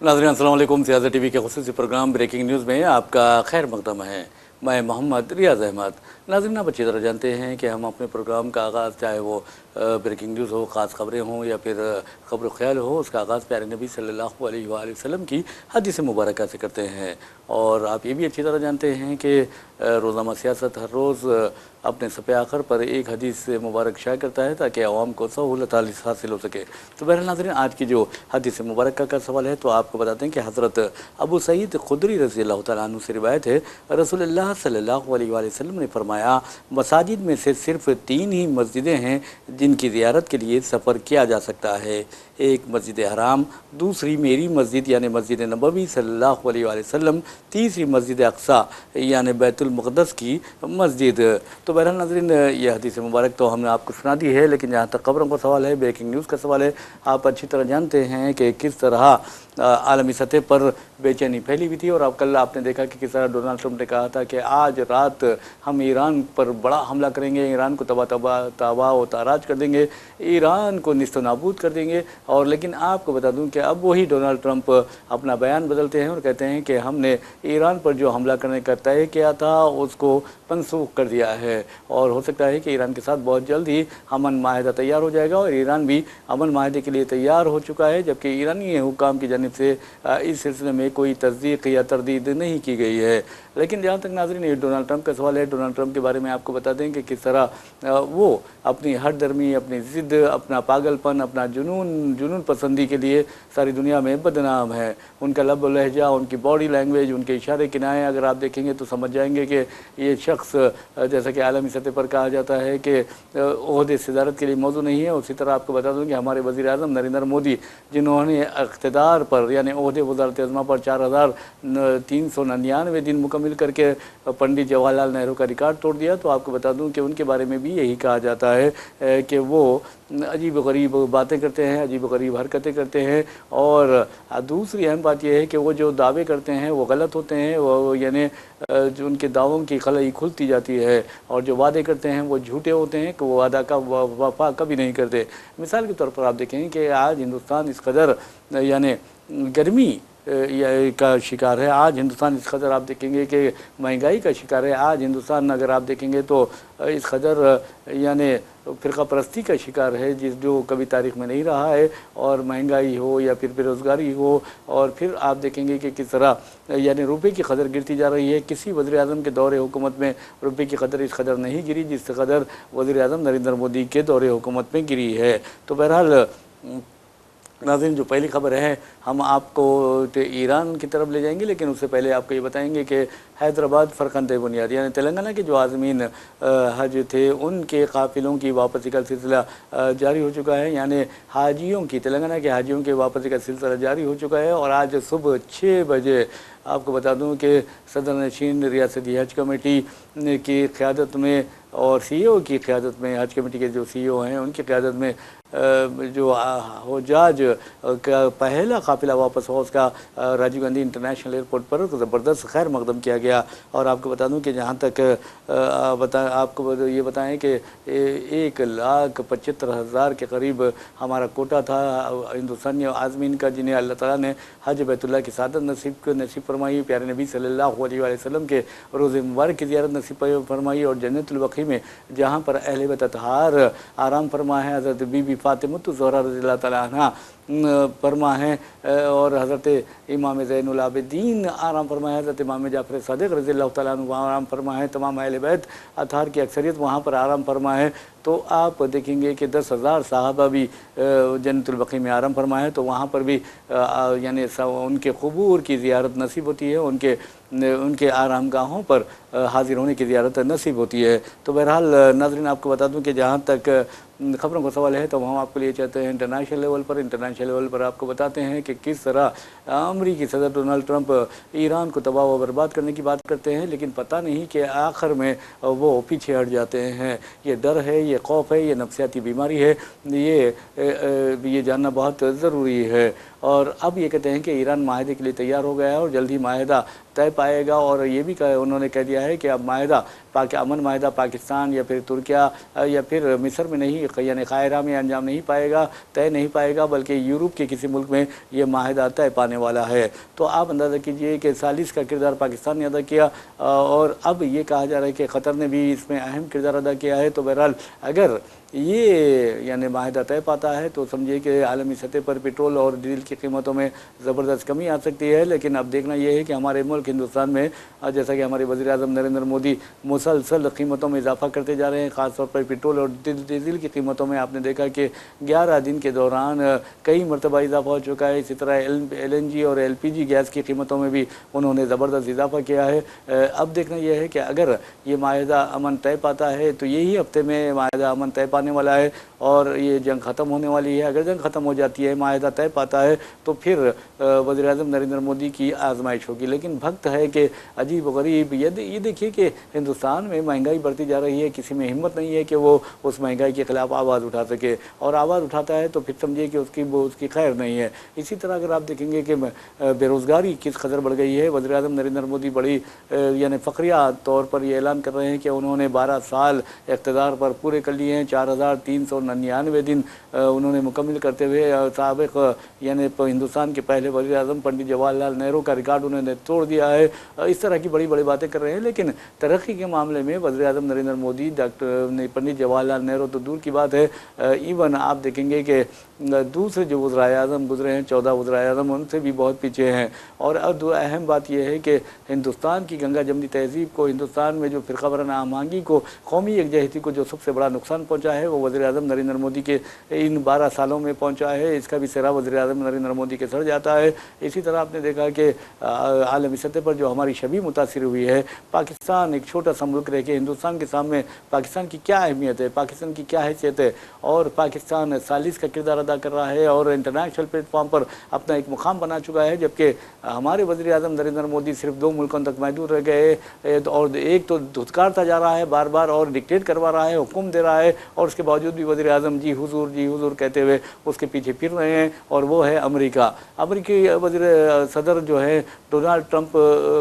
नाज़रीन अस्सलाम वालेकुम। सियासत टीवी के ख़ुसूसी प्रोग्राम ब्रेकिंग न्यूज़ में आपका खैर मक़दम है। मैं मोहम्मद रियाज़ अहमद। नाज़रीन, आप अच्छी तरह जानते हैं कि हम अपने प्रोग्राम का आगाज़, चाहे वो ब्रेकिंग न्यूज़ हो, ख़ास ख़बरें हों या फिर ख़बर ख़याल हो, उसका आगाज़ प्यारे नबी सल्लल्लाहु अलैहि वसल्लम की हदीस मुबारक से करते हैं। और आप ये भी अच्छी तरह जानते हैं कि रोज़ाना सियासत हर रोज़ अपने सफ़े आखिर पर एक हदीस मुबारक शाया करता है ताकि आवाम को सहूलत हासिल हो सके। तो बहरहाल नाज़रीन, आज की जो हदीस मुबारक का सवाल है तो आपको बताते हैं कि हज़रत अबू सईद खुदरी रज़ी अल्लाह तआला अन्हु से रिवायत है, रसूलुल्लाह सल्लल्लाहु अलैहि वसल्लम ने फरमाया, मसाजिद में से सिर्फ़ 3 ही मस्जिदें हैं जिनकी ज़ियारत के लिए सफ़र किया जा सकता है। एक मस्जिद हराम, दूसरी मेरी मस्जिद यानी मस्जिद नबवी सल्लल्लाहु अलैहि वसल्लम, तीसरी मस्जिद अक्सा यानी बैतुल मुक़द्दस की मस्जिद। तो बहरहाल नाज़रीन, ये हदीस मुबारक तो हमने आपको सुना दी है, लेकिन जहाँ तक खबरों का सवाल है, ब्रेकिंग न्यूज़ का सवाल है, आप अच्छी तरह जानते हैं कि किस तरह आलमी सतह पर बेचैनी फैली हुई थी। और अब कल आपने देखा कि किस तरह डोनाल्ड ट्रंप ने कहा था कि आज रात हम ईरान पर बड़ा हमला करेंगे, ईरान को तबाह व ताराज कर देंगे, ईरान को निस्तो नाबूद कर देंगे। और लेकिन आपको बता दूं कि अब वही डोनाल्ड ट्रंप अपना बयान बदलते हैं और कहते हैं कि हमने ईरान पर जो हमला करने का तय किया था उसको मनसूख कर दिया है और हो सकता है कि ईरान के साथ बहुत जल्द ही अमन माहिदा तैयार हो जाएगा और ईरान भी अमन माहिदे के लिए तैयार हो चुका है, जबकि ईरानी हुकाम की जानिब से इस सिलसिले में कोई तस्दीक या तरदीद नहीं की गई है। लेकिन जहाँ तक नाज़रीन ये डोनाल्ड ट्रंप का सवाल है, डोनाल्ड ट्रंप के बारे में आपको बता दें कि किस तरह वो अपनी हर दर्मी, अपनी ज़िद, अपना पागलपन, अपना जुनून पसंदी के लिए सारी दुनिया में बदनाम है। उनका लब लहजा, उनकी बॉडी लैंग्वेज, उनके इशारे किनाए अगर आप देखेंगे तो समझ जाएंगे कि ये शख्स, जैसा कि आलमी सतह पर कहा जाता है कि ओहदे सदारत के लिए मौजूद नहीं है। उसी तरह आपको बता दूं कि हमारे वज़ीर आज़म नरेंद्र मोदी, जिन्होंने इक़्तिदार पर यानी ओहदे वज़ारत आज़मा पर 4399 दिन मुकम्मिल करके पंडित जवाहरलाल नेहरू का रिकॉर्ड तोड़ दिया, तो आपको बता दूं कि उनके बारे में भी यही कहा जाता है कि वो अजीब गरीब बातें करते हैं, अजीब गरीब हरकतें करते हैं। और दूसरी अहम बात यह है कि वो जो दावे करते हैं वो गलत होते हैं, वो यानी जो उनके दावों की खलाई खुलती जाती है और जो वादे करते हैं वो झूठे होते हैं कि वो वादा का वफा कभी नहीं करते। मिसाल के तौर पर आप देखें कि आज हिंदुस्तान इस कदर यानी गर्मी का शिकार है, आज हिंदुस्तान इस कदर आप देखेंगे कि महंगाई का शिकार है, आज हिंदुस्तान अगर आप देखेंगे तो इस कदर यानी फ़िरका परस्ती का शिकार है जो कभी तारीख़ में नहीं रहा है। और महंगाई हो या फिर बेरोज़गारी हो, और फिर आप देखेंगे कि किस तरह यानी रुपये की कदर गिरती जा रही है। किसी वज़ीर आज़म के दौरे हुकूमत में रुपये की कदर इस कदर नहीं गिरी जिस कदर वज़ीर आज़म नरेंद्र मोदी के दौरे हुकूमत में गिरी है। तो बहरहाल नाज़रीन, जो पहली खबर है हम आपको ईरान की तरफ ले जाएंगे, लेकिन उससे पहले आपको ये बताएंगे कि हैदराबाद फ़रक़ंद बुनियाद यानी तेलंगाना के जो आज़मीन हज थे उनके काफ़िलों की वापसी का सिलसिला जारी हो चुका है। यानी हाजियों की, तेलंगाना के हाजियों के वापसी का सिलसिला जारी हो चुका है। और आज सुबह 6 बजे आपको बता दूं कि सदर नशीन रियासती हज कमेटी की क़यादत में और CEO की क़यादत में, हज कमेटी के जो CEO हैं उनकी क़यादत में जो हुज्जाज का पहला काफ़िला वापस हुआ उसका राजीव गांधी इंटरनेशनल एयरपोर्ट पर ज़बरदस्त खैर मकदम किया गया। और आपको बता दूं कि जहाँ तक आपको ये बताएं कि 1,75,000 के करीब हमारा कोटा था हिंदुस्तानी आज़मीन का, जिन्हें अल्लाह ताला ने हज बैतुल्लाह की सादत नसीब फरमाई, प्यारे नबी सल्लल्लाहु अलैहि वसल्लम के रोज़े मुबारक की ज़ियारत नसीब फरमाई और जन्नतुल बक़ी में जहाँ पर अहले बैत अतहार आराम फरमा है, हज़रत बीबी फ़ातिमा ज़हरा रज़ियल्लाहु तआला अन्हा फरमा है और हज़रत इमाम ज़ैनुल आबिदीन आराम फरमा है, हज़रत इमाम जाफ़र सदिक़ रज़ियल्लाहु तआला अन्हु आराम फरमा है, तमाम अहले बैत अतहार की अक्सरियत वहाँ पर आराम फरमा है। तो आप देखेंगे कि 10,000 साहबा भी जन्नतुल बक़ी में आराम फरमा है, तो वहाँ पर भी यानी उनके क़ुबूर की ज़ियारत नसीब होती है, उनके आरामगाहों पर हाज़िर होने की ज़ियारत नसीब होती है। तो बहरहाल नाज़रीन, आपको बता दूं कि जहाँ तक खबरों का सवाल है तो हम आपको लिए चाहते हैं इंटरनेशनल लेवल पर आपको बताते हैं कि किस तरह अमरीकी सदर डोनाल्ड ट्रंप ईरान को तबाह व बर्बाद करने की बात करते हैं, लेकिन पता नहीं कि आखिर में वो पीछे हट जाते हैं। ये डर है, ये खौफ है, ये नफ्सियाती बीमारी है, ये जानना बहुत ज़रूरी है। और अब ये कहते हैं कि ईरान माहदे के लिए तैयार हो गया है और जल्द ही माहदा तय पाएगा। और ये भी उन्होंने कह दिया है कि अब माहदा अमन माहदा पाकिस्तान या फिर तुर्किया या फिर मिस्र में नहीं, यानी काहिरा में अंजाम नहीं पाएगा, तय नहीं पाएगा, बल्कि यूरोप के किसी मुल्क में ये माहदा तय पाने वाला है। तो आप अंदाज़ा कीजिए कि सालिस का किरदार पाकिस्तान ने अदा किया और अब ये कहा जा रहा है कि क़तर ने भी इसमें अहम किरदार अदा किया है। तो बहरहाल अगर ये यानी माहदा तय पाता है तो समझिए कि आलमी सतह पर पेट्रोल और डीजल की कीमतों में ज़बरदस्त कमी आ सकती है। लेकिन अब देखना यह है कि हमारे मुल्क हिंदुस्तान में जैसा कि हमारे वज़ीर आज़म नरेंद्र मोदी मुसलसल कीमतों में इजाफा करते जा रहे हैं, ख़ासतौर पर पेट्रोल और डीजल की कीमतों में आपने देखा कि 11 दिन के दौरान कई मरतबा इजाफा हो चुका है। इसी तरह LNG और LPG गैस की कीमतों में भी उन्होंने ज़बरदस्त इजाफा किया है। अब देखना यह है कि अगर ये माहदा अमन तय पाता है तो यही हफ्ते में माहदा अमन तय पाने वाला है और ये जंग ख़त्म होने वाली है। अगर जंग ख़त्म हो जाती है, माहदा तय पाता है, तो फिर वज़ीर आज़म नरेंद्र मोदी की आजमाइश होगी। लेकिन वक्त है कि अजीब व गरीब ये देखिए कि हिंदुस्तान में महंगाई बढ़ती जा रही है, किसी में हिम्मत नहीं है कि वो उस महंगाई के ख़िलाफ़ आवाज़ उठा सके, और आवाज़ उठाता है तो फिर समझिए कि उसकी खैर नहीं है। इसी तरह अगर आप देखेंगे कि बेरोज़गारी किस कदर बढ़ गई है, वज़ीर आज़म नरेंद्र मोदी बड़ी यानी फ़ख्रिया तौर पर ये ऐलान कर रहे हैं कि उन्होंने 12 साल इक़्तिदार पर पूरे कर लिए हैं। 4399 दिन उन्होंने मुकम्मल करते हुए साबिक़ यानी हिंदुस्तान के पहले वज़ीर आज़म पंडित जवाहरलाल नेहरू का रिकॉर्ड उन्होंने तोड़ दिया है। इस तरह की बड़ी बड़ी बातें कर रहे हैं। लेकिन तरक्की के मामले में वज़ीर आज़म नरेंद्र मोदी पंडित जवाहरलाल नेहरू तो दूर की बात है, इवन आप देखेंगे कि दूसरे जो वज़ीर आज़म गुजरे हैं 14 वज़ीर आज़म उनसे भी बहुत पीछे हैं। और अब अहम बात यह है कि हिंदुस्तान की गंगा जमनी तहज़ीब को, हिंदुस्तान में जो फ़िरक़ा वाराना आहंगी को, कौमी यकजहती को जो सबसे बड़ा नुकसान पहुँचा है वो वज़ीर आज़म नरेंद्र मोदी के इन 12 सालों में पहुँचा है। इसका भी सिरा वज़ीर आज़म नरेंद्र मोदी के सर जाता है। इसी तरह आपने देखा कि आलमी सतह पर जो हमारी छवि मुतासिर हुई है, पाकिस्तान एक छोटा सा मुल्क रह के हिंदुस्तान के सामने पाकिस्तान की क्या अहमियत है, पाकिस्तान की क्या हैसियत है, और पाकिस्तान सालिस का किरदार अदा कर रहा है और इंटरनेशनल प्लेटफॉर्म पर अपना एक मुकाम बना चुका है। जबकि हमारे वज़ीर आज़म नरेंद्र मोदी सिर्फ 2 मुल्कों तक महदूद रह गए और एक तो धुतकारता जा रहा है बार बार और डिक्टेट करवा रहा है, हुक्म दे रहा है, और उसके बावजूद भी वज़ीर आज़म जी हुजूर कहते हुए उसके पीछे फिर रहे हैं, और वो है अमेरिका। अमेरिकी वज़ीर सदर जो है डोनाल्ड ट्रंप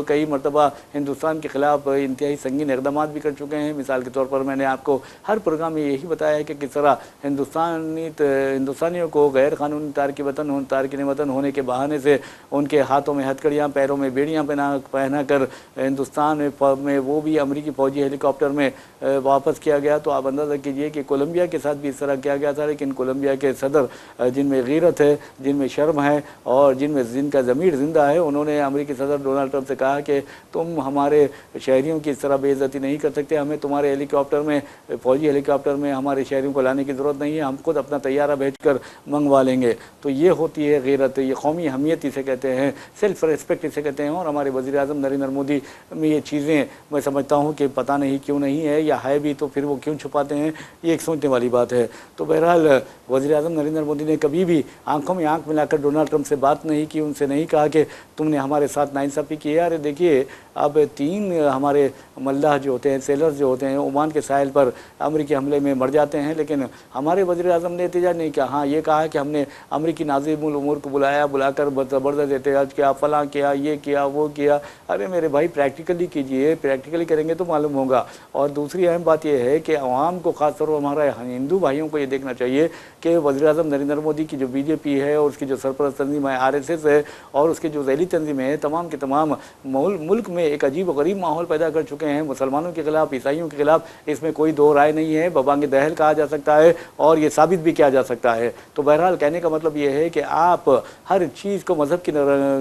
कई मरतबा हिंदुस्तान के ख़िलाफ़ इंतहाई संगीन इक़दाम भी कर चुके हैं। मिसाल के तौर पर मैंने आपको हर प्रोग्राम में यही बताया है कि किस तरह हिंदुस्तानियों को गैर कानूनी तारकिन वतन होने के बहाने से उनके हाथों में हथकड़ियाँ, पैरों में बेड़ियाँ पहना कर हिंदुस्तान में वो भी अमेरिकी फ़ौजी हेलीकॉप्टर में वापस किया गया। तो आप अंदाज़ा कीजिए कि कोलंबिया के साथ भी इस तरह किया गया था। लेकिन कोलंबिया के सदर जिनमें गीरत है, जिनमें शर्म है और जिनका ज़मीर ज़िंदा है, उन्होंने अमेरिकी सदर डोनाल्ड ट्रंप से कहा कि तुम हमारे शहरियों की इस तरह बेइज्जती नहीं कर सकते, हमें तुम्हारे हेलीकॉप्टर में, फ़ौजी हेलीकॉप्टर में हमारे शहरियों को लाने की ज़रूरत नहीं है, हम खुद अपना तैयारा भेजकर मंगवा लेंगे। तो ये होती है गीरत, ये कौमी हमीयत इसे कहते हैं, सेल्फ रिस्पेक्ट इसे कहते हैं। और हमारे वज़ीर आज़म नरेंद्र मोदी में ये चीज़ें मैं समझता हूँ कि पता नहीं क्यों नहीं है, या है भी तो फिर वो क्यों छुपाते हैं, ये एक सोचने वाली बात है। तो बहरहाल वज़ीर आज़म नरेंद्र मोदी ने कभी भी आंखों में आंख मिलाकर डोनाल्ड ट्रंप से बात नहीं की, उनसे नहीं कहा कि तुमने हमारे साथ नाइंसाफ़ी की है। अरे देखिए, अब 3 हमारे मल्लाह जो होते हैं, सेलर्स जो होते हैं, ओमान के साहिल पर अमेरिकी हमले में मर जाते हैं, लेकिन हमारे वज़ीर आज़म ने एहतजाज नहीं किया। हाँ, ये कहा कि हमने अमेरिकी नाज़िमुल उमूर को बुलाकर ज़बरदस्त एहतजाज किया, फलां किया, ये किया, वो किया। अरे मेरे भाई, प्रैक्टिकली कीजिए, प्रैक्टिकली करेंगे तो मालूम होगा। और दूसरी अहम बात यह है कि आवाम को, ख़ासतौर पर हमारे हिंदू भाइयों को ये देखना चाहिए कि वज़ीर आज़म नरेंद्र मोदी की जो बीजेपी है और उसकी जो सरपरस्त तंजीम है RSS है और उसकी जो ज़ैली तंजीमें हैं, तमाम के तमाम मुल्क में एक अजीब व गरीब माहौल पैदा कर चुके हैं मुसलमानों के ख़िलाफ़, ईसाइयों के ख़िलाफ़। इसमें कोई दो राय नहीं है, बबांग दहल कहा जा सकता है और ये साबित भी किया जा सकता है। तो बहरहाल कहने का मतलब ये है कि आप हर चीज़ को मज़हब की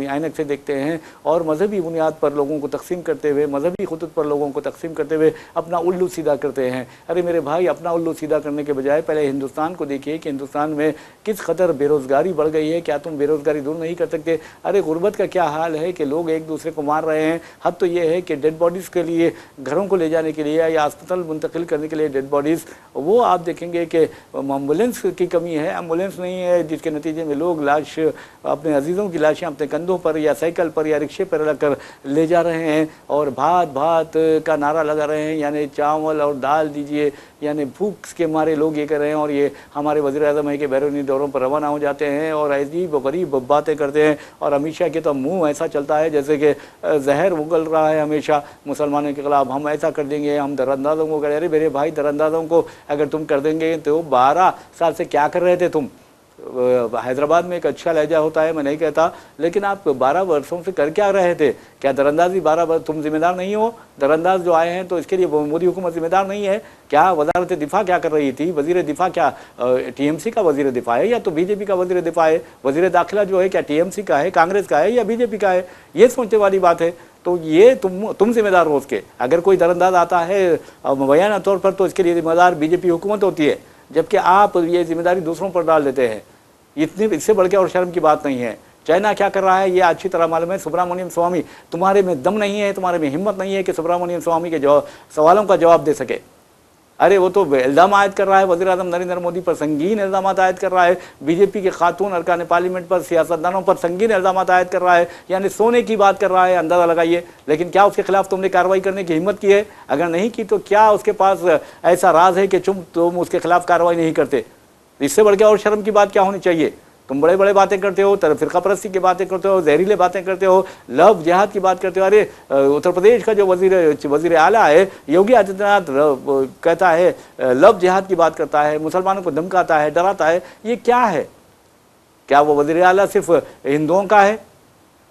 ऐनक से देखते हैं और मजहबी बुनियाद पर लोगों को तकसीम करते हुए, मजहबी खुतूत पर लोगों को तकसीम करते हुए अपना उल्लू सीधा करते हैं। अरे मेरे भाई, अपना उल्लू सीधा करने के बजाय पहले हिंदुस्तान को देखिए कि हिंदुस्तान में किस कदर बेरोज़गारी बढ़ गई है। क्या तुम बेरोज़गारी दूर नहीं कर सकते? अरे गुर्बत का क्या हाल है कि लोग एक दूसरे को मार रहे हैं, हद तो ये है कि डेड बॉडीज़ के लिए, घरों को ले जाने के लिए या अस्पताल मुंतकिल करने के लिए डेड बॉडीज़, वो आप देखेंगे कि एम्बुलेंस की कमी है, एम्बुलेंस नहीं है, जिसके नतीजे में लोग लाश, अपने अजीज़ों की लाशें अपने कंधों पर या साइकिल पर या रिक्शे पर रख कर ले जा रहे हैं और भात भात का नारा लगा रहे हैं, यानी चावल और दाल दीजिए, यानी भूख के मारे लोग ये कर रहे हैं। और ये हमारे वज़ीर आज़म है कि बैरूनी दौरों पर रवाना हो जाते हैं और अजीब गरीब बातें करते हैं और अमित शाह के तो मुंह ऐसा चलता है जैसे कि जहर उगल रहा है हमेशा मुसलमानों के खिलाफ, हम ऐसा कर देंगे, हम दरअंदाजों को कर, अरे मेरे भाई दरअंदाजों को अगर तुम कर देंगे तो 12 साल से क्या कर रहे थे तुम? हैदराबाद में एक अच्छा लहजा होता है, मैं नहीं कहता, लेकिन आप 12 वर्षों से कर क्या रहे थे? क्या दरअंदाजी 12 वर्ष तुम जिम्मेदार नहीं हो? दरअंदाज जो आए हैं तो इसके लिए मोदी हुकूमत जिम्मेदार नहीं है क्या? वजारत दिफा क्या कर रही थी? वजीर दिफा क्या टीएमसी का वजीर दिफा है या तो बीजेपी का वजीर दिफा है? वजीर दाखिला जो है क्या टीएमसी का है, कांग्रेस का है या बीजेपी का है? ये सोचने वाली बात है। तो ये तुम जिम्मेदार हो उसके। अगर कोई दरअंदाज आता है मुबैना तौर पर तो इसके लिए जिम्मेदार बीजेपी हुकूमत होती है, जबकि आप ये जिम्मेदारी दूसरों पर डाल देते हैं। इससे बढ़ के और शर्म की बात नहीं है। चाइना क्या कर रहा है ये अच्छी तरह मालूम है। सुब्रमण्यम स्वामी, तुम्हारे में दम नहीं है, तुम्हारे में हिम्मत नहीं है कि सुब्रमण्यम स्वामी के सवालों का जवाब दे सके। अरे वो तो इल्ज़ाम आयद कर रहा है वज़ीर आज़म नरेंद्र मोदी पर, संगीन इल्ज़ाम आयद कर रहा है, बीजेपी के खातून अरकान पार्लियामेंट पर, सियासतदानों पर संगीन इल्ज़ाम आयद कर रहा है, यानी सोने की बात कर रहा है, अंदाज़ा लगाइए। लेकिन क्या उसके खिलाफ तुमने कार्रवाई करने की हिम्मत की है? अगर नहीं की तो क्या उसके पास ऐसा राज है कि तुम उसके खिलाफ कार्रवाई नहीं करते? इससे बढ़ के और शर्म की बात क्या होनी चाहिए? तुम बड़े बड़े बातें करते हो, फिरका परस्ती की बातें करते हो, जहरीले बातें करते हो, लव जिहाद की बात करते हो। अरे उत्तर प्रदेश का जो वजीर आला है योगी आदित्यनाथ कहता है, लव जिहाद की बात करता है, मुसलमानों को धमकाता है, डराता है। ये क्या है? क्या वो वजीर आला सिर्फ हिंदुओं का है?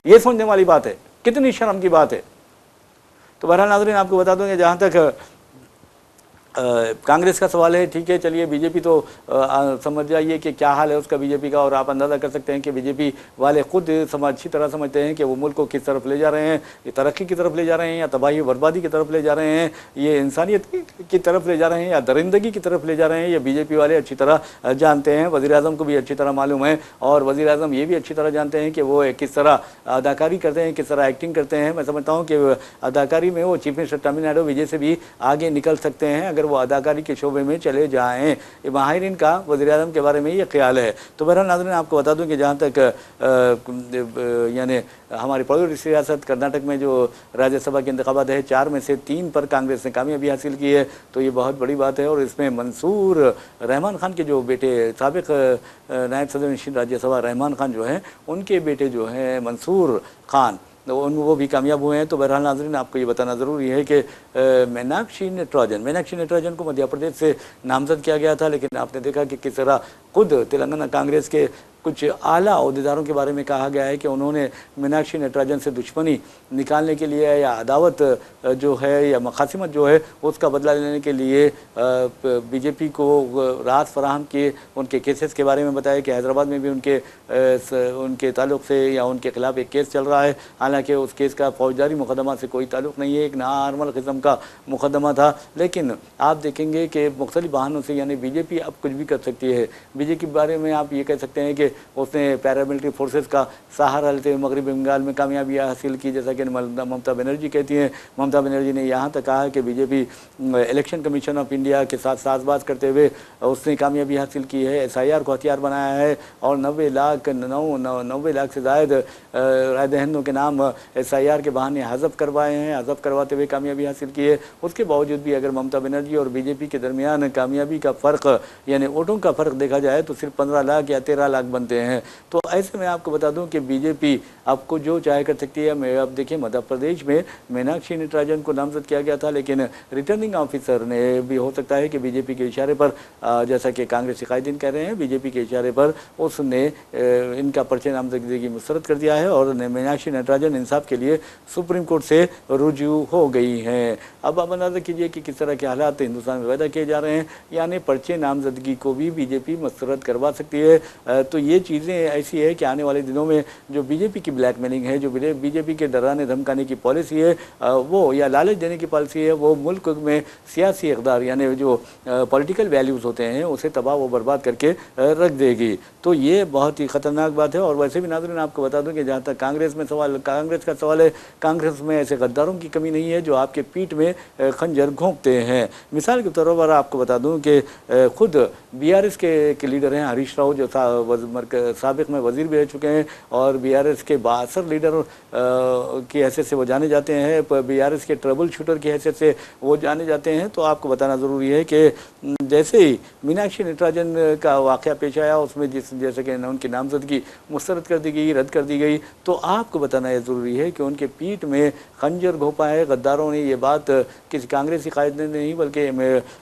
ये सोचने वाली बात है। कितनी शर्म की बात है। तो बहरहाल नाज़रीन, आपको बता दूं कि जहाँ तक कांग्रेस का सवाल है, ठीक है, चलिए बीजेपी तो समझ जाइए कि क्या हाल है उसका बीजेपी का, और आप अंदाज़ा कर सकते हैं कि बीजेपी वाले खुद अच्छी तरह समझते हैं कि वो मुल्क को किस तरफ ले जा रहे हैं, ये तरक्की की तरफ ले जा रहे हैं या तबाही बर्बादी की तरफ ले जा रहे हैं, ये इंसानियत की तरफ ले जा रहे हैं या दरिंदगी की तरफ ले जा रहे हैं। ये बीजेपी वाले अच्छी तरह जानते हैं, वज़ीर आज़म को भी अच्छी तरह मालूम है, और वज़ीर आज़म ये भी अच्छी तरह जानते हैं कि वो किस तरह अदाकारी करते हैं, किस तरह एक्टिंग करते हैं। मैं समझता हूँ कि अदाकारी में वो चीफ मिनिस्टर तमिलनाडु विजय से भी आगे निकल सकते हैं अगर वो अदाकारी के शोबे में चले जाएं। माहिरीन का वज़ीर आज़म के बारे में ये ख्याल है। तो बहरहाल नाज़रीन, आपको बता दूं कि जहाँ तक यानी हमारी पड़ोसी सियासत कर्नाटक में जो राज्यसभा के इंतखाबात है, 4 में से 3 पर कांग्रेस ने कामयाबी हासिल की है, तो ये बहुत बड़ी बात है। और इसमें मंसूर रहमान खान के जो बेटे, साबिक नायब सदर नशीन राज्यसभा रहमान खान जो हैं, उनके बेटे जो हैं मंसूर खान, वो भी कामयाब हुए हैं। तो बहरहाल नाज़रीन, आपको ये बताना ज़रूरी है कि मीनाक्षी नटराजन को मध्य प्रदेश से नामजद किया गया था, लेकिन आपने देखा कि किस तरह खुद तेलंगाना कांग्रेस के कुछ आला अहदेदारों के बारे में कहा गया है कि उन्होंने मीनाक्षी नटराजन से दुश्मनी निकालने के लिए या अदावत जो है या मखासिमत जो है उसका बदला लेने के लिए बीजेपी को राहत फराहम किए। उनके केसेस के बारे में बताया कि हैदराबाद में भी उनके ताल्लुक़ से या उनके खिलाफ एक केस चल रहा है, हालांकि उस केस का फौजदारी मुकदमा से कोई ताल्लुक़ नहीं है, एक नॉर्मल किस्म का मुकदमा था। लेकिन आप देखेंगे कि मुख्तलिफ बहानों से यानी बीजेपी अब कुछ भी कर सकती है। बीजेपी के बारे में आप ये कह सकते हैं कि उसने पैरामिलिट्री फोर्सेस का सहारा लेते हुए मगरबी बंगाल में कामयाबी हासिल की, जैसा कि ममता बनर्जी कहती हैं। ममता बनर्जी ने यहाँ तक कहा कि BJP election commission of India के साथ साजबाज करते हुए उसने कामयाबी हासिल की है, SIR को हथियार बनाया है और 90 लाख से ज़ायद राय दहिंदों के नाम SIR के बहाने हज़फ करवाए हैं, हज़फ करवाते हुए कामयाबी हासिल की है। उसके बावजूद भी अगर ममता बनर्जी और बीजेपी के दरमियान कामयाबी का फ़र्क यानी वोटों का फ़र्क देखा जाए तो सिर्फ 15 लाख या 13 लाख बनते हैं। तो ऐसे में आपको बता दूं कि बीजेपी आपको जो चाहे कर सकती है। मैं अब देखिए, मध्य प्रदेश में मीनाक्षी नटराजन को नामजद किया गया था, लेकिन रिटर्निंग ऑफिसर ने भी हो सकता है कि बीजेपी के इशारे पर, जैसा कि कांग्रेसी कायदीन कह रहे हैं, बीजेपी के इशारे पर उसने इनका पर्चे नामजदगी की मुस्तरद कर दिया है और मीनाक्षी नटराजन इंसाफ के लिए सुप्रीम कोर्ट से रुजू हो गई हैं। अब आप अंदाज़ा कीजिए कि किस तरह के हालात हिंदुस्तान में पैदा किए जा रहे हैं, यानी पर्चे नामजदगी को भी बीजेपी मुस्तरद करवा सकती है। तो ये चीज़ें ऐसी है कि आने वाले दिनों में जो बीजेपी की ब्लैकमेलिंग है, जो बीजेपी के डराने धमकाने की पॉलिसी है वो, या लालच देने की पॉलिसी है, वो मुल्क में सियासी इक़्तिदार यानी जो पॉलिटिकल वैल्यूज़ होते हैं उसे तबाह व बर्बाद करके रख देगी। तो ये बहुत ही ख़तरनाक बात है। और वैसे भी नाज़रीन आपको बता दूं कि जहाँ तक कांग्रेस का सवाल है, कांग्रेस में ऐसे गद्दारों की कमी नहीं है जो आपके पीठ में खंजर घोंपते हैं। मिसाल के तौर पर आपको बता दूं कि खुद बीआरएस के लीडर हैं हरीश राव, जो साबिक़ में वज़ीर भी रह चुके हैं और बीआरएस के बासर लीडर की हैसियत से वो जाने जाते हैं, बीआरएस के ट्रबल शूटर की हैसियत से वो जाने जाते हैं। तो आपको बताना ज़रूरी है कि जैसे ही मीनाक्षी नटराजन का वाक़या पेश आया, उसमें जैसे कि उनकी नामजदगी मुस्तरद कर दी गई, रद्द कर दी गई, तो आपको बताना यह ज़रूरी है कि उनके पीठ में खंजर घोंपा है गद्दारों ने। ये बात किसी कांग्रेसी कायद ने नहीं बल्कि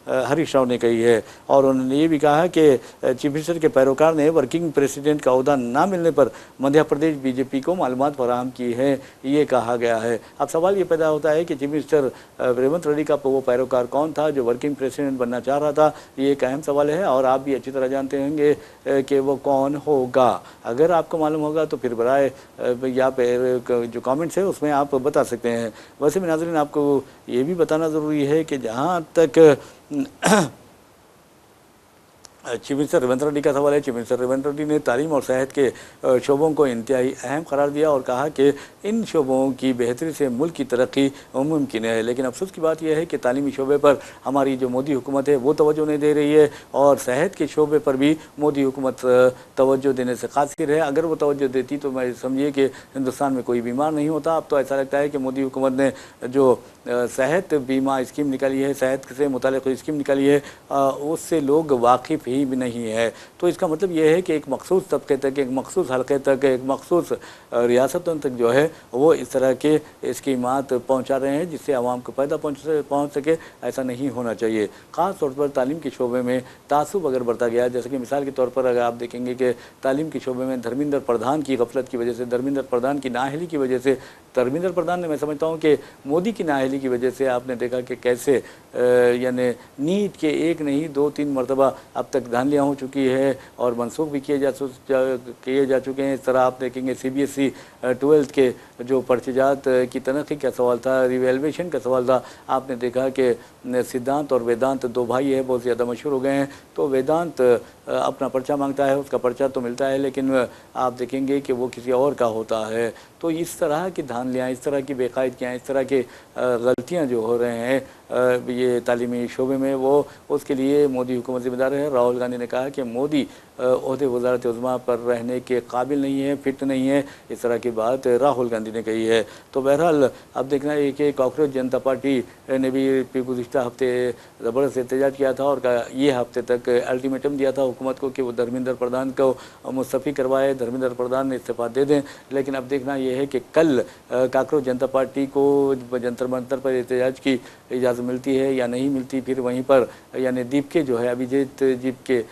हरीश राव ने कही है। और उन्होंने ये भी कहा कि चीफ मिनिस्टर के पैरोकार ने वर्किंग प्रेसिडेंट का ओहदा ना मिलने पर मध्य प्रदेश बीजेपी को मालूमात फराहम की है, ये कहा गया है। अब सवाल ये पैदा होता है कि चीफ मिनिस्टर रेवंत रेड्डी का वो पैरोकार कौन था जो वर्किंग प्रेसिडेंट बनना चाह रहा था, ये एक अहम सवाल है और आप भी अच्छी तरह जानते होंगे कि वो कौन होगा। अगर आपको मालूम होगा तो फिर बराए या फिर जो कमेंट्स है उसमें आप बता सकते हैं। वैसे भी नाज़रीन आपको ये भी बताना ज़रूरी है कि जहाँ तक चीफ मिनिस्टर रेवंत रेड्डी का सवाल है, चीफ मिनिस्टर रेवंत रेड्डी ने तालीम और सेहत के शोबों को इंतहाई अहम करार दिया और कहा कि इन शोबों की बेहतरी से मुल्क की तरक्की मुमकिन है। लेकिन अफसोस की बात यह है कि तालीमी शोबे पर हमारी जो मोदी हुकूमत है वो तवज्जो नहीं दे रही है और सेहत के शोबे पर भी मोदी हुकूमत तवज्जो देने से कासिर है। अगर वो तवज्जो देती तो मैं समझिए कि हिंदुस्तान में कोई बीमार नहीं होता। अब तो ऐसा लगता है कि मोदी हुकूमत ने जो सेहत बीमा स्कीम निकाली है, सेहत से मुताल्लिक़ स्कीम निकाली है, उससे लोग वाकिफ़ भी नहीं है। तो इसका मतलब यह है कि एक मखसूस तबके तक, एक मखसूस हल्के तक, एक मखसूस रियासतों तक जो है वो इस तरह के स्कीमात पहुंचा रहे हैं जिससे आवाम को फ़ायदा पहुंच सके। ऐसा नहीं होना चाहिए। ख़ास तौर पर तालीम के शोबे में तासुब अगर बढ़ता गया, जैसे कि मिसाल के तौर पर अगर आप देखेंगे कि तालीम के शोबे में धर्मेंद्र प्रधान की गफलत की वजह से, धर्मेंद्र प्रधान की नाअहली की वजह से, धर्मेंद्र प्रधान ने, मैं समझता हूँ कि मोदी की नाअहली की वजह से आपने देखा कि कैसे यानी नीट के एक नहीं 2-3 मरतबा अब तक धांधलियाँ हो चुकी है और मनसूख भी किए जा चुके हैं। इस तरह आप देखेंगे CBSE 12th के जो पर्चेजात की तनख्ही का सवाल था, रिवेलुएशन का सवाल था, आपने देखा कि सिद्धांत और वेदांत दो भाई है, बहुत ज़्यादा मशहूर हो गए हैं। तो वेदांत अपना पर्चा मांगता है, उसका पर्चा तो मिलता है लेकिन आप देखेंगे कि वो किसी और का होता है। तो इस तरह की धांधलियाँ, इस तरह की बेकायदगियाँ, इस तरह के गलतियाँ जो हो रहे हैं ये तालीमी शोबे में, वो उसके लिए मोदी हुकूमत जिम्मेदार है। राहुल गांधी ने कहा कि मोदी ओहदे वज़ारत उज़्मा पर रहने के काबिल नहीं है, फिट नहीं है, इस तरह की बात राहुल गांधी ने कही है। तो बहरहाल अब देखना है कि कांग्रेस जनता पार्टी ने भी गुज़िश्ता हफ्ते ज़बरदस्त एहतजाज किया था और ये हफ्ते तक अल्टीमेटम दिया था हुकूमत को कि वो धर्मेंद्र प्रधान को मुस्तफ़ी करवाए, धर्मेंद्र प्रधान ने इस्तीफ़ा दे दें। लेकिन अब देखना यह है कि कल कांग्रेस जनता पार्टी को जंतर मंतर पर एहतजाज की इजाज़त मिलती है या नहीं मिलती। फिर वहीं पर यानी दीपके जो है, अभिजीत दीपके,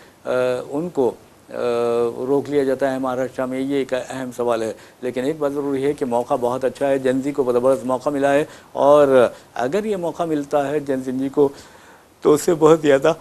उनको रोक लिया जाता है महाराष्ट्र में, ये एक अहम सवाल है। लेकिन एक बात ज़रूरी है कि मौका बहुत अच्छा है, जनजी को ज़बरदस्त मौका मिला है और अगर ये मौका मिलता है जनजी को तो उससे बहुत ज़्यादा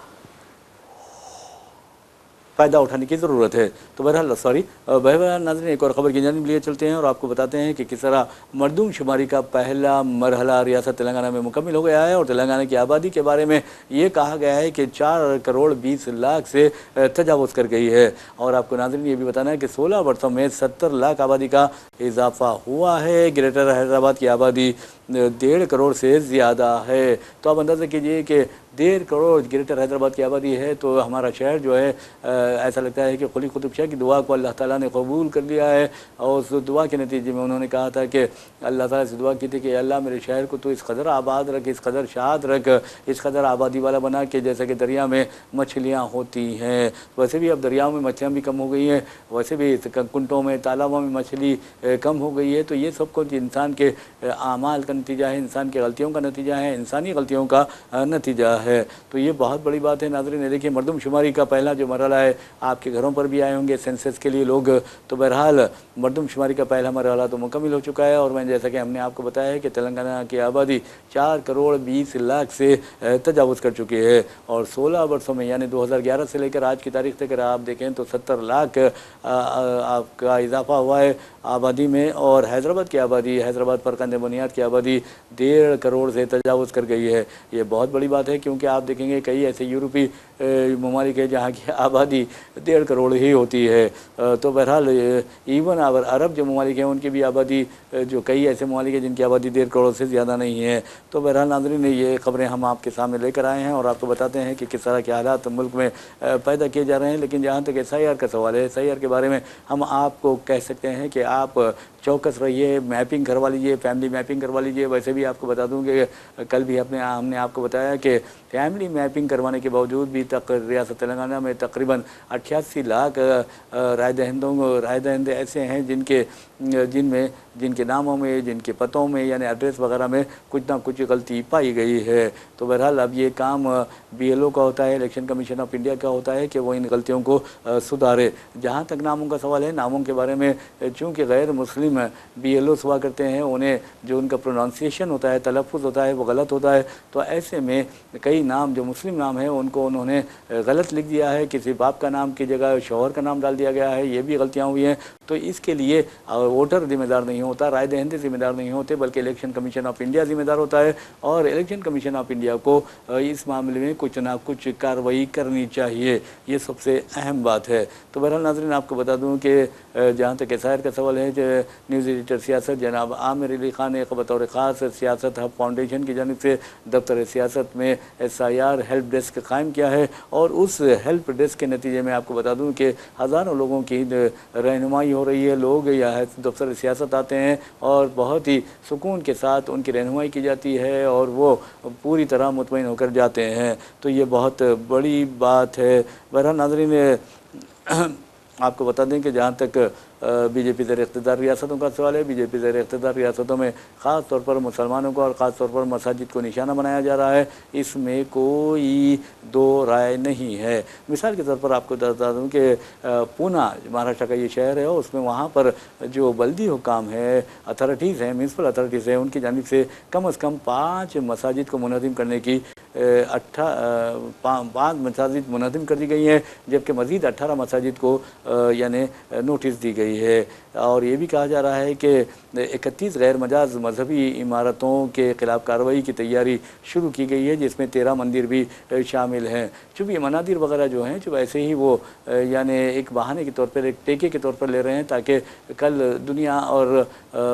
फ़ायदा उठाने की ज़रूरत है। तो बहरहाल नाज़रीन एक और ख़बर की जानिब लिए चलते हैं और आपको बताते हैं कि किस तरह मरदूमशुमारी का पहला मरहला रियासत तेलंगाना में मुकम्मल हो गया है और तेलंगाना की आबादी के बारे में ये कहा गया है कि 4 करोड़ 20 लाख से तजावुज़ कर गई है। और आपको नाज़रीन ये भी बताना है कि 16 वर्षों में 70 लाख आबादी का इजाफा हुआ है। ग्रेटर हैदराबाद की आबादी 1.5 करोड़ से ज़्यादा है। तो आप अंदाज़ा कीजिए कि 1.5 करोड़ ग्रेटर हैदराबाद की आबादी है। तो हमारा शहर जो है ऐसा लगता है कि कुली कुतुब शाह की दुआ को अल्लाह ताला ने कबूल कर लिया है। और उस दुआ के नतीजे में उन्होंने कहा था कि अल्लाह ताला से दुआ की थी कि अल्लाह मेरे शहर को तो इस कदर आबाद रख, इस कदर शाद रख, इस कदर आबादी वाला बना कि जैसे कि दरिया में मछलियाँ होती हैं। वैसे भी अब दरियाओं में मछलियाँ भी कम हो गई हैं, वैसे भी कुंटों में तालाबों में मछली कम हो गई है। तो ये सब कुछ इंसान के आमाल का नतीजा है, इंसान की गलतियों का नतीजा है, इंसानी गलतियों का नतीजा है। तो ये बहुत बड़ी बात है नाज़रीन। देखिए मरदमशुमारी का पहला जो मरहला है, आपके घरों पर भी आए होंगे सेंसस के लिए लोग। तो बहरहाल मरदमशुमारी का पहला मरहला तो मुकम्मल हो चुका है और मैं जैसा कि हमने आपको बताया है कि तेलंगाना की आबादी 4 करोड़ 20 लाख से तजावुज़ कर चुकी है और 16 वर्षों में यानी 2011 से लेकर आज की तारीख तक अगर आप देखें तो 70 लाख आपका इजाफा हुआ है आबादी में। और हैदराबाद की आबादी, हैदराबाद परकंदे बुनियाद की आबादी 1.5 करोड़ से तजावुज़ कर गई है। ये बहुत बड़ी बात है क्योंकि आप देखेंगे कई ऐसे यूरोपीय ममालिक है जहाँ की आबादी 1.5 करोड़ ही होती है। तो बहरहाल इवन अरब जो ममालिक हैं उनकी भी आबादी, जो कई ऐसे ममालिक हैं जिनकी आबादी 1.5 करोड़ से ज़्यादा नहीं है। तो बहरहाल नाज़रीन, ये खबरें हम आपके सामने लेकर आए हैं और आपको बताते हैं कि किस तरह के हालात मुल्क में पैदा किए जा रहे हैं। लेकिन जहाँ तक SIR का सवाल है, SIR के बारे में हम आपको कह सकते हैं कि आप चौकस रहिए, मैपिंग करवा लीजिए, फैमिली मैपिंग करवा लीजिए। वैसे भी आपको बता दूं कि कल भी हमने आपको बताया कि फैमिली मैपिंग करवाने के बावजूद भी रियासत तेलंगाना में तकरीबन 88 लाख राय दहिंदे ऐसे हैं जिनके नामों में, जिनके पतों में यानी एड्रेस वगैरह में कुछ ना कुछ गलती पाई गई है। तो बहरहाल अब ये काम BLO का होता है, इलेक्शन कमीशन ऑफ इंडिया का होता है कि वो इन गलतियों को सुधारे। जहाँ तक नामों का सवाल है, नामों के बारे में चूँकि गैर मुस्लिम BLOs हुआ करते हैं, उन्हें जो उनका प्रोनाउंसिएशन होता है, तलफ़ुज़ होता है, वो गलत होता है। तो ऐसे में कई नाम जो मुस्लिम नाम है उनको उन्होंने गलत लिख दिया है, किसी बाप का नाम की जगह शौहर का नाम डाल दिया गया है, ये भी गलतियाँ हुई हैं। तो इसके लिए वोटर जिम्मेदार नहीं होता, राय दहिंदे जिम्मेदार नहीं होते, बल्कि इलेक्शन कमीशन ऑफ इंडिया जिम्मेदार होता है और इलेक्शन कमीशन ऑफ इंडिया को इस मामले में कुछ ना कुछ कार्रवाई करनी चाहिए। ये सबसे अहम बात है। तो बहरहाल नाज़रीन, आपको बता दूं कि जहाँ तक SIR का सवाल है, जो न्यूज़ एडिटर सियासत जनाब आमिर अली खान ने बतौर ख़ास सियासत हब फाउंडेशन की जानिब से दफ्तर सियासत में SIR हेल्प डेस्क कायम किया है और उस हेल्प डेस्क के नतीजे में आपको बता दूं कि हज़ारों लोगों की रहनुमाई हो रही है। लोग यहाँ दफ्तर सियासत आते हैं और बहुत ही सुकून के साथ उनकी रहनुमाई की जाती है और वो पूरी तरह मुतमईन होकर जाते हैं। तो ये बहुत बड़ी बात है। बहरहाल नाज़रीन, आपको बता दें कि जहाँ तक BJP ज़ेर इक़्तिदार रियासतों का सवाल है, BJP ज़ेर इक़्तिदार रियासतों में ख़ास तौर पर मुसलमानों को और ख़ास तौर पर मसाजिद को निशाना बनाया जा रहा है। इसमें कोई दो राय नहीं है। मिसाल के तौर पर आपको बता दूँ कि पूना महाराष्ट्र का ये शहर है, उसमें वहाँ पर जो बल्दी हुकाम है, अथॉरिटीज़ हैं, म्यूनसिपल अथॉरिटीज़ हैं, उनकी जानिब से कम अज़ कम 5 मसाजिद को मुनज़्ज़म करने की 5 मसाजिद मुनज़्ज़म कर दी गई हैं, जबकि मज़ीद 18 मसाजिद को यानी नोटिस दी गई है। और ये भी कहा जा रहा है कि 31 गैर मजाज मजहबी इमारतों के ख़िलाफ़ कार्रवाई की तैयारी शुरू की गई है, जिसमें 13 मंदिर भी शामिल हैं। चूँकि ये मनादिर वगैरह जो हैं, जो ऐसे ही वो यानी एक बहाने के तौर पर, एक टेके के तौर पर ले रहे हैं ताकि कल दुनिया और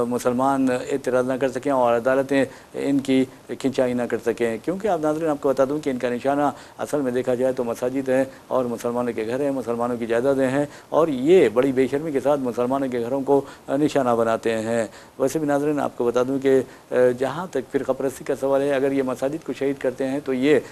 मुसलमान एतराज़ ना कर सकें और अदालतें इनकी खिंचाई ना कर सकें। क्योंकि आप नाज़रीन, आपको बता दूं कि इनका निशाना असल में देखा जाए तो मसाजिद हैं और मुसलमानों के घर हैं, मुसलमानों की जायदादें हैं और ये बड़ी बेशर्मी के साथ मुसलमानों के घरों को निशाना बनाते हैं। वैसे भी नाज़रीन, आपको बता दूं कि जहाँ तक फ़िरक़ा परस्ती का सवाल है, अगर ये मसाजिद को शहीद करते हैं तो ये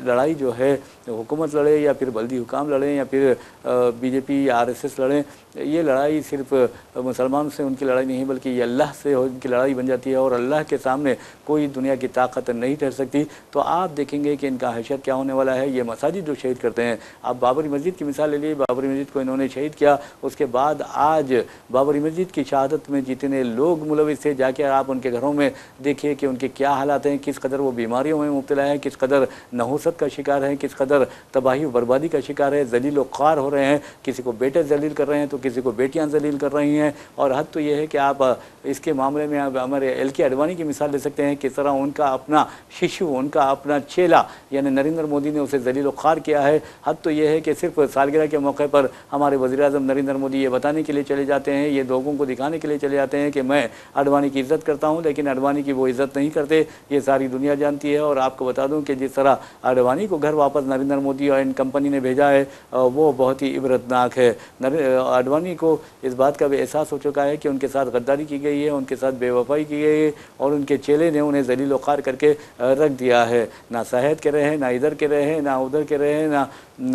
लड़ाई जो है हुकूमत लड़े या फिर बल्दी हुकाम लड़ें या फिर BJP या RSS लड़ें, ये लड़ाई सिर्फ मुसलमानों से उनकी लड़ाई नहीं बल्कि ये अल्लाह से उनकी लड़ाई बन जाती है और अल्लाह के सामने कोई दुनिया की ताकत नहीं ठहर सकती। तो आप देखेंगे कि इनका हशर क्या होने वाला है। ये मसाजिद जो शहीद करते हैं, आप बाबरी मस्जिद की मिसाल ले लीजिए, बाबरी मस्जिद को इन्होंने शहीद किया, उसके बाद आज बाबरी मस्जिद की शहादत में जितने लोग मुलविस थे, जाके आप उनके घरों में देखिए कि उनके क्या हालात हैं, किस कदर वो बीमारियों में मुब्तला हैं, किस कदर नहुसत का शिकार हैं, किस कदर तबाही व बर्बादी का शिकार है, जलील व ख्वार हो रहे हैं। किसी को बेटे जलील कर रहे हैं तो किसी को बेटियां जलील कर रही हैं। और हद तो ये है कि आप इसके मामले में आप हमारे LK अडवाणी की मिसाल ले सकते हैं, किस तरह उनका अपना शिशु, उनका अपना चेला यानी नरेंद्र मोदी ने उसे जलील व ख्वार किया है। हद तो ये है कि सिर्फ सालगिरह के मौके पर हमारे वज़ीर-ए-आज़म नरेंद्र मोदी ये बताने के लिए चले जाते हैं, ये लोगों को दिखाने के लिए चले जाते हैं कि मैं अडवाणी की इज़्ज़त करता हूँ, लेकिन अडवाणी की वो इज़्ज़त नहीं करते। ये सारी दुनिया जानती है। और आपको बता दूँ कि जिस तरह अडवाणी को घर वापस नरेंद्र मोदी और इन कंपनी ने भेजा है, वो बहुत ही इबरतनाक है। अडवाणी को इस बात का भी एहसास हो चुका है कि उनके साथ गद्दारी की गई है, उनके साथ बेवफाई की गई है और उनके चेले ने उन्हें जलील व ख्वार करके रख दिया है। ना सेहत के रहे, ना इधर के रहे, ना उधर के रहे, ना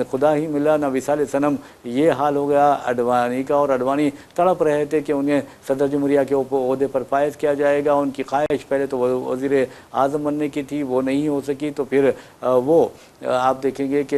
खुदा ही मिला, ना विसाल सनम। ये हाल हो गया अडवाणी का। और अडवाणी अडवाणी तड़प रहे थे कि उन्हें सदर जमहूरिया के ओहदे पर फायज किया जाएगा। उनकी ख्वाहिश पहले तो वज़ीर आज़म बनने की थी, वो नहीं हो सकी, तो फिर वो आप देखेंगे कि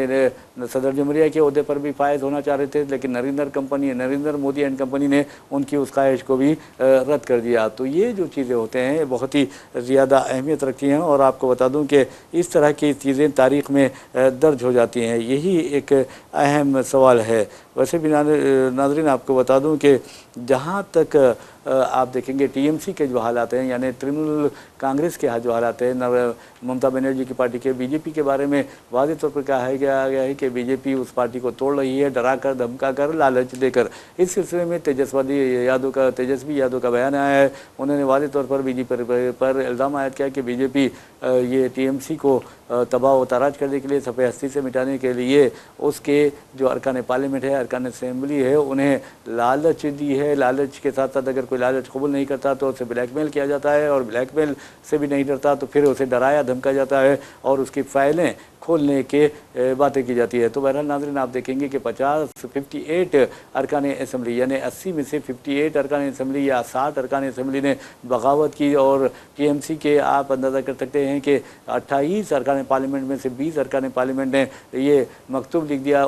सदर जमहूरिया के ओहदे पर भी फायज होना चाह रहे थे, लेकिन नरेंद्र मोदी एंड कंपनी ने उनकी उस ख्वाहिश को भी रद्द कर दिया। तो ये जो चीज़ें होते हैं बहुत ही ज़्यादा अहमियत रखती हैं और आपको बता दूं कि इस तरह की चीज़ें तारीख़ में दर्ज हो जाती हैं। यही एक अहम सवाल है। वैसे भी नाज़रीन आपको बता दूं कि जहाँ तक आप देखेंगे टीएमसी के जो हालात हैं, यानी तृणमूल कांग्रेस के जो हालात हैं, ममता बनर्जी की पार्टी के बीजेपी के बारे में वाज़ेह तौर पर कहा गया है कि बीजेपी उस पार्टी को तोड़ रही है, डरा कर, धमका कर, लालच देकर। इस सिलसिले में तेजस्वी यादव का बयान आया है। उन्होंने वाज़ेह तौर पर बीजेपी पर इल्ज़ाम आयद किया कि बीजेपी ये टीएमसी को तबाह व ताराज करने के लिए, सफ़े हस्ती से मिटाने के लिए उसके जो अरकान पार्लियामेंट है, अरकान असेंबली है, उन्हें लालच दी है। लालच के साथ साथ अगर कोई लालच कबूल नहीं करता तो उसे ब्लैकमेल किया जाता है, और ब्लैकमेल से भी नहीं डरता तो फिर उसे डराया धमका जाता है और उसकी फाइलें खोलने के बातें की जाती है। तो बहरहाल नाज़रीन आप देखेंगे कि 58 अरकान असम्बली, यानी 80 में से 58 अरकान असम्बली या 60 अरकान असम्बली ने बगावत की, और टीएमसी के आप अंदाज़ा कर सकते हैं कि 28 अरकान पार्लियामेंट में से 20 अरकान पार्लियामेंट ने ये मकतूब लिख दिया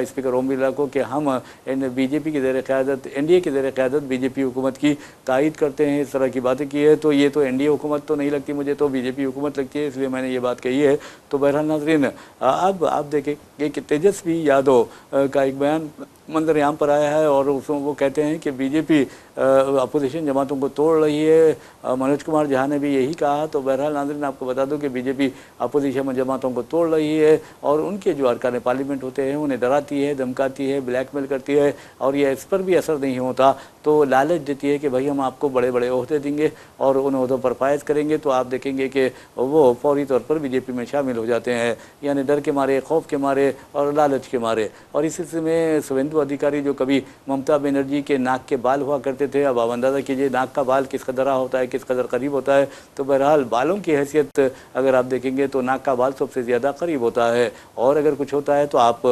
स्पीकर ओम बिरला को कि हम बीजेपी की ज़ेर क़यादत, एनडीए की ज़ेर क़यादत बीजेपी हुकूमत की तायद करते हैं। इस तरह की बातें की है। तो ये तो एनडीए हुकूमत तो नहीं लगती, मुझे तो बीजेपी हुकूमत लगती है, इसलिए मैंने ये बात कही है। तो बहरहाल नाज़रीन अब आप देखेंगे कि तेजस्वी यादव का एक बयान मंजर आम पर आया है और उसमें वो कहते हैं कि बीजेपी अपोजिशन जमातों को तोड़ रही है। मनोज कुमार झा ने भी यही कहा। तो बहरहाल नाज़रीन आपको बता दूं कि बीजेपी अपोजिशन जमातों को तोड़ रही है और उनके जो अरकान पार्लियामेंट होते हैं उन्हें डराती है, धमकाती है, ब्लैकमेल करती है, और ये इस पर भी असर नहीं होता तो लालच देती है कि भाई हम आपको बड़े बड़े ओहदे देंगे और उन ओहदों पर फायज करेंगे। तो आप देखेंगे कि वो फौरी तौर पर बीजेपी में शामिल हो जाते हैं, यानी डर के मारे, खौफ के मारे और लालच के मारे। और इस सिलसिले में शुभेंदु अधिकारी जो कभी ममता बनर्जी के नाक के बाल हुआ करते थे, अब आप अंदाज़ा कीजिए नाक का बाल किस कदर होता है, किस कदर करीब होता है। तो बहरहाल बालों की हैसियत अगर आप देखेंगे तो नाक का बाल सबसे ज़्यादा करीब होता है, और अगर कुछ होता है तो आप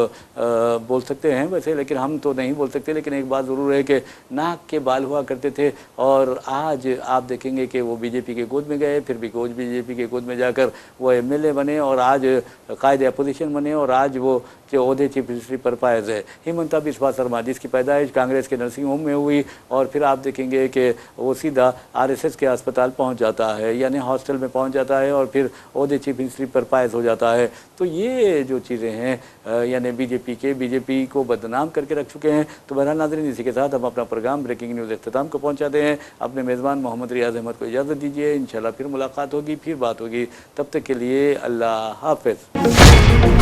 बोल सकते हैं वैसे, लेकिन हम तो नहीं बोल सकते। लेकिन एक बात ज़रूर है कि नाक के बाल हुआ करते थे और आज आप देखेंगे कि वो बीजेपी के गोद में गए, फिर भी बीजेपी के गोद में जाकर वो एमएलए बने और आज कायदे अपोजिशन बने, और आज वो जो ओहदे चीफ मिनिस्ट्री पर फायज है। हिमंता बिस्वा शर्मा जिसकी पैदाइश कांग्रेस के नर्सिंग होम में हुई, और फिर आप देखेंगे कि वो सीधा आरएसएस के अस्पताल पहुंच जाता है, यानी हॉस्टल में पहुंच जाता है और फिर ओहदे चीफ मिनिस्ट्री पर फायज हो जाता है। तो ये जो चीज़ें हैं यानी बीजेपी को बदनाम करके रख चुके हैं। तो बहरहाल नाज़रीन इसी के साथ हम अपना प्रोग्राम ब्रेकिंग न्यूज़ इख्तिताम को पहुँचाते हैं। अपने मेज़बान मोहम्मद रियाज अहमद को इजाज़त दीजिए। इंशाल्लाह फिर मुलाकात होगी, फिर बात होगी। तब तक के लिए अल्लाह हाफ़िज़।